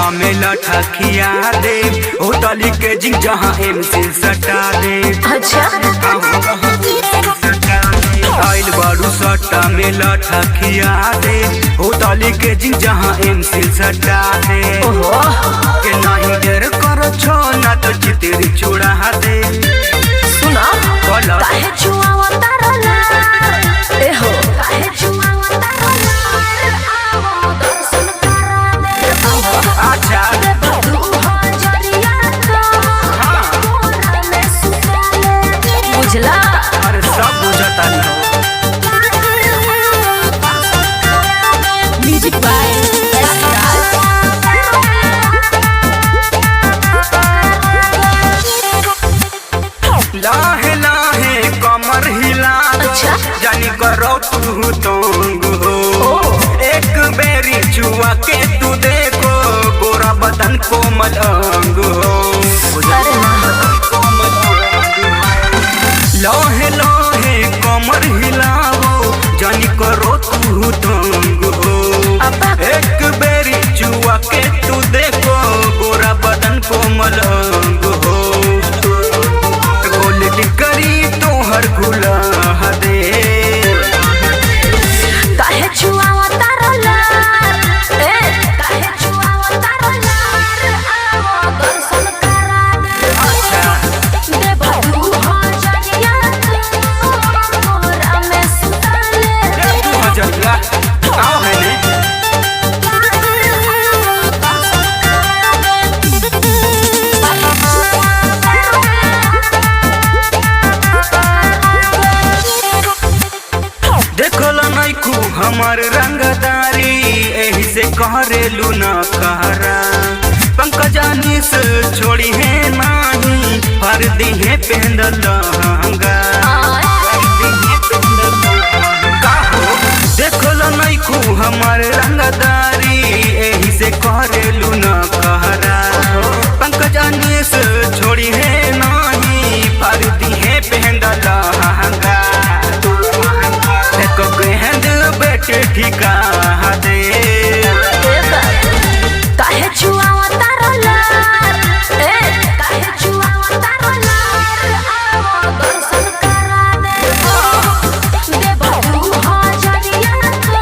सट्टा में लठा खिया दे, होटल के जिंग जहाँ MC सटा दे। अच्छा आइल बारू सट्टा में लठा खिया दे, होटल के जिंग जहाँ MC सटा दे। के नहीं देर करो छो ना तो चितेरी छोड़ा दे। सुना काहे छुआवा तारा लार ए हो काहे छुआवा तारा लार आवो दर्शन करा दे। अच्छा तू हजरिया तो मोरा में सुताले बुझला। अरे सब बुझता नहीं। म्यूजिक बाय लाहे लाहे कमर हिला दो, जानी करो तू तंग हो। एक बेरी छुआ के तू देखो, गोरा बदन कोमल अंग हो। लोहे लोहे कमर हिलाओ, जानी करो तू तंग हो। एक बेरी छुआ के तू देखो, गोरा बदन कोमल अंग हो। करी तोहर गुला दे। काहे छुआवा तारा लार ए काहे छुआवा तारा लार आवो दर्शन करा दे। अच्छा दे भू हजरिया तो मोरा में सुताले तू हजरिया आओ है ने। हमार रंगदारी एही से कहरेलू न कहरा, पंकजानी से छोड़ी है नाही, फर्दी है पेंदल लहंगा। देखो लो नहीं खू हमार रंगदारी एही से कहरेलू न कहरा, पंकजानी से छोड़ी है नाही, फर्दी है पेंदल लहंगा। बेटे ठिका दे। काहे छुआवा तारा लार ए काहे छुआवा तारा लार आवो दर्शन करा दे। दे भू हजरिया तो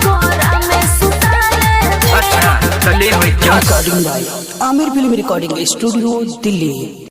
मोरा में सुताले। अच्छा चले हो recording by Aamir film recording studio Delhi.